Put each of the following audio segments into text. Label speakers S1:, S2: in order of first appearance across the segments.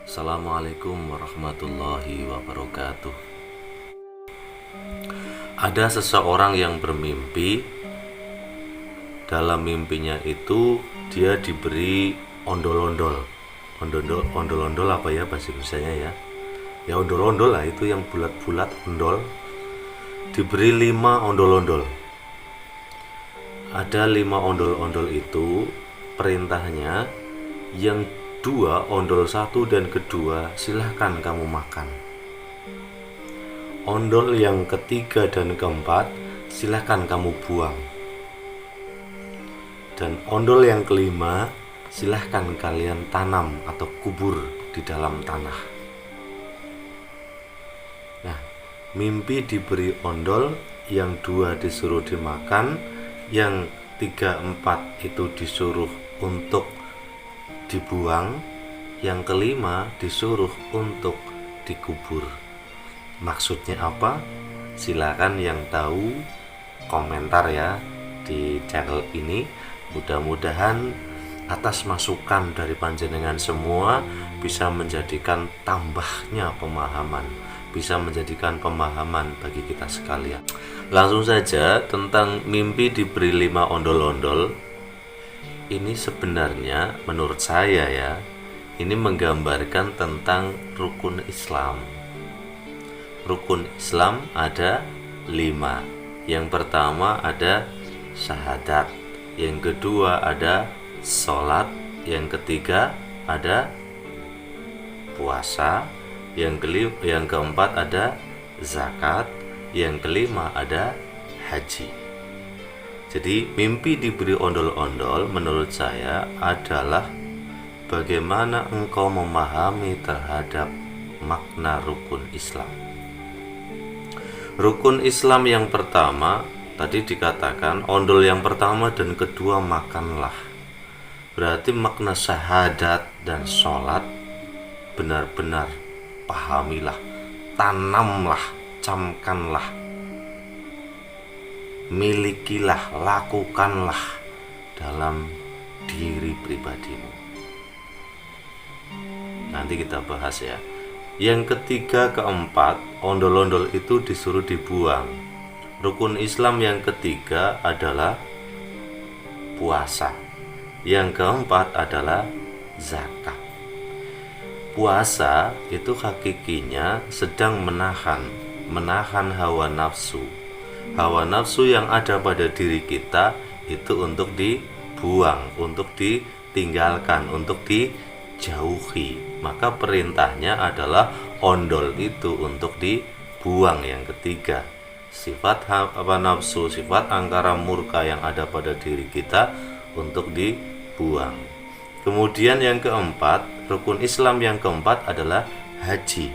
S1: Assalamualaikum warahmatullahi wabarakatuh. Ada seseorang yang bermimpi. Dalam mimpinya itu dia diberi ondol-ondol. Ondol-ondol apa ya bahasa Indonesianya ya? Ya ondol-ondol lah, itu yang bulat-bulat ondol. Diberi 5 ondol-ondol. Ada 5 ondol-ondol itu, perintahnya yang 2 ondol 1 dan kedua silahkan kamu makan. Ondol yang ketiga dan keempat silahkan kamu buang. Dan ondol yang kelima silahkan kalian tanam atau kubur di dalam tanah. Nah, mimpi diberi ondol, yang 2 disuruh dimakan, yang 3, 4 itu disuruh untuk dibuang, yang kelima disuruh untuk dikubur. Maksudnya apa? Silakan yang tahu komentar ya di channel ini. Mudah-mudahan atas masukan dari panjenengan semua bisa menjadikan tambahnya pemahaman, bisa menjadikan pemahaman bagi kita sekalian. Langsung saja tentang mimpi diberi 5 ondol-ondol. Ini sebenarnya menurut saya ya, ini menggambarkan tentang rukun Islam. Rukun Islam ada 5. Yang pertama ada syahadat, yang kedua ada sholat, yang ketiga ada puasa, yang keempat ada zakat, yang kelima ada haji. Jadi mimpi diberi ondol-ondol menurut saya adalah bagaimana engkau memahami terhadap makna rukun Islam. Rukun Islam yang pertama tadi dikatakan ondol yang pertama dan kedua makanlah. Berarti makna syahadat dan sholat benar-benar pahamilah, tanamlah, camkanlah, milikilah, lakukanlah dalam diri pribadimu. Nanti kita bahas ya. Yang ketiga, keempat, ondol-ondol itu disuruh dibuang. Rukun Islam yang ketiga adalah puasa. Yang keempat adalah zakat. Puasa itu hakikinya sedang menahan hawa nafsu. Hawa nafsu yang ada pada diri kita itu untuk dibuang, untuk ditinggalkan, untuk dijauhi. Maka perintahnya adalah ondol itu untuk dibuang. Yang ketiga, sifat hawa nafsu, sifat angkara murka yang ada pada diri kita untuk dibuang. Kemudian yang keempat, rukun Islam yang keempat adalah haji.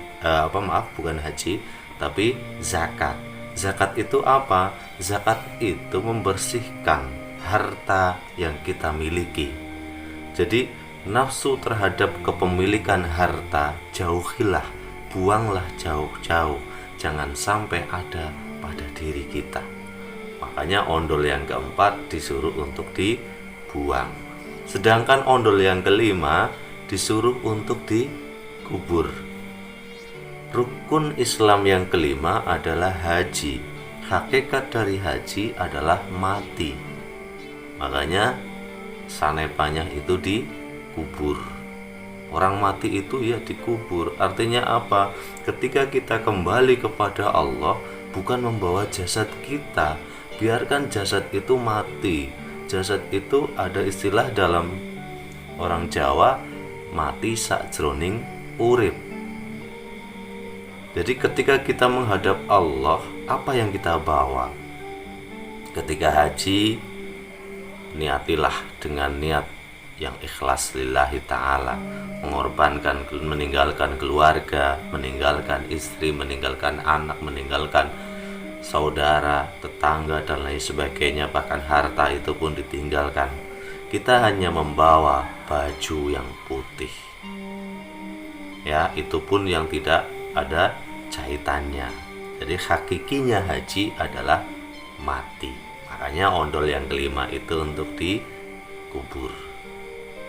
S1: Bukan haji, tapi zakat. Zakat itu apa? Zakat itu membersihkan harta yang kita miliki. Jadi nafsu terhadap kepemilikan harta jauhilah, buanglah jauh-jauh. Jangan sampai ada pada diri kita. Makanya ondol yang keempat disuruh untuk dibuang. Sedangkan ondol yang kelima disuruh untuk dikubur. Rukun Islam yang kelima adalah haji. Hakikat dari haji adalah mati. Makanya sanepanya itu dikubur. Orang mati itu ya dikubur. Artinya apa? Ketika kita kembali kepada Allah, bukan membawa jasad kita. Biarkan jasad itu mati. Jasad itu ada istilah dalam orang Jawa, mati sakjroning urip. Jadi ketika kita menghadap Allah, apa yang kita bawa? Ketika haji, niatilah dengan niat yang ikhlas lillahi ta'ala, mengorbankan, meninggalkan keluarga, meninggalkan istri, meninggalkan anak, meninggalkan saudara, tetangga, dan lain sebagainya. Bahkan harta itu pun ditinggalkan. Kita hanya membawa baju yang putih, ya, itu pun yang tidak ada jahitannya. Jadi hakikinya haji adalah mati. Makanya ondol yang kelima itu untuk dikubur.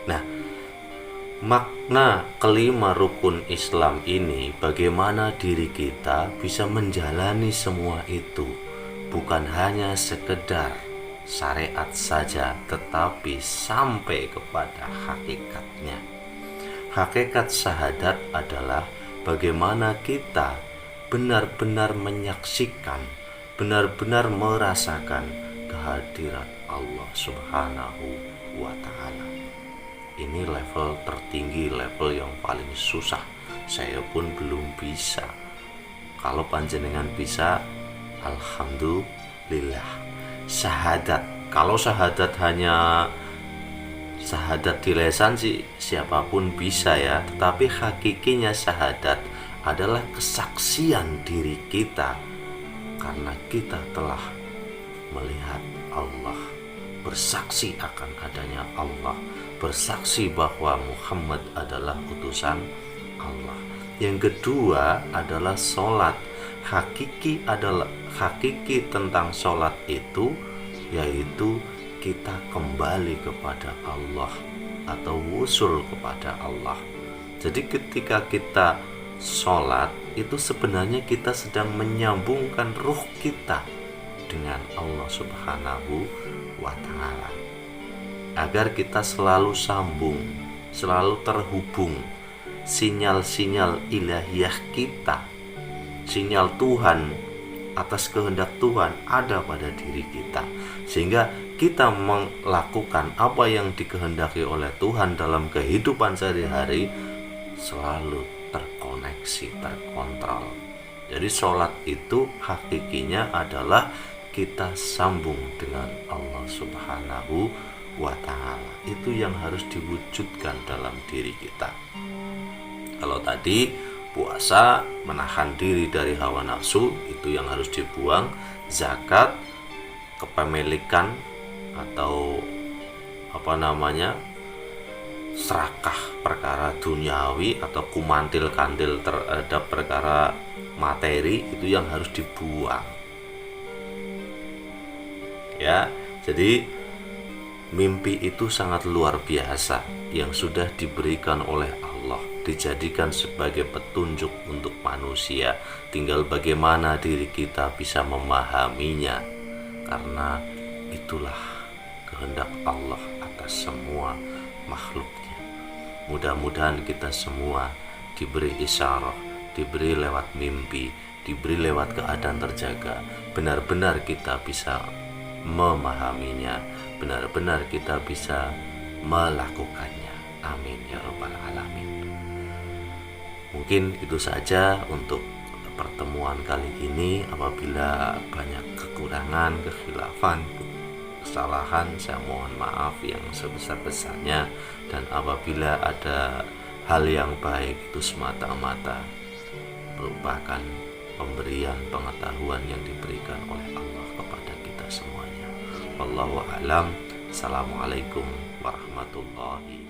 S1: Nah, Makna kelima rukun Islam ini, bagaimana diri kita bisa menjalani semua itu, bukan hanya sekedar syariat saja, tetapi sampai kepada hakikatnya. Hakikat syahadat adalah bagaimana kita benar-benar menyaksikan, benar-benar merasakan kehadirat Allah Subhanahu wa Ta'ala. Ini level tertinggi, level yang paling susah. Saya pun belum bisa. Kalau panjenengan bisa, alhamdulillah. Syahadat, kalau syahadat hanya syahadat di lisan sih siapapun bisa ya, tetapi hakikinya syahadat adalah kesaksian diri kita karena kita telah melihat Allah, bersaksi akan adanya Allah, bersaksi bahwa Muhammad adalah utusan Allah. Yang kedua adalah sholat. Hakiki tentang sholat itu yaitu kita kembali kepada Allah atau wusul kepada Allah. Jadi ketika kita sholat itu sebenarnya kita sedang menyambungkan ruh kita dengan Allah Subhanahu wa Ta'ala, agar kita selalu sambung, selalu terhubung. Sinyal-sinyal ilahiyah kita, sinyal Tuhan atas kehendak Tuhan ada pada diri kita, sehingga kita melakukan apa yang dikehendaki oleh Tuhan dalam kehidupan sehari-hari selalu terkoneksi, terkontrol. Jadi sholat itu hakikinya adalah kita sambung dengan Allah Subhanahu wa Ta'ala. Itu yang harus diwujudkan dalam diri kita. Kalau tadi puasa menahan diri dari hawa nafsu, itu yang harus dibuang. Zakat, kepemilikan atau serakah perkara duniawi atau kumantil-kantil terhadap perkara materi, itu yang harus dibuang. Ya, jadi mimpi itu sangat luar biasa yang sudah diberikan oleh Allah, dijadikan sebagai petunjuk untuk manusia. Tinggal bagaimana diri kita bisa memahaminya, karena itulah kehendak Allah atas semua makhluknya. Mudah-mudahan kita semua diberi isyarat, diberi lewat mimpi, diberi lewat keadaan terjaga, benar-benar kita bisa memahaminya, benar-benar kita bisa melakukannya. Amin ya rabbal alamin. Mungkin itu saja untuk pertemuan kali ini. Apabila banyak kekurangan, kekhilafan, kesalahan, saya mohon maaf yang sebesar-besarnya. Dan apabila ada hal yang baik, itu semata-mata merupakan pemberian pengetahuan yang diberikan oleh Allah kepada kita semuanya. Wallahu a'lam. Assalamualaikum warahmatullahi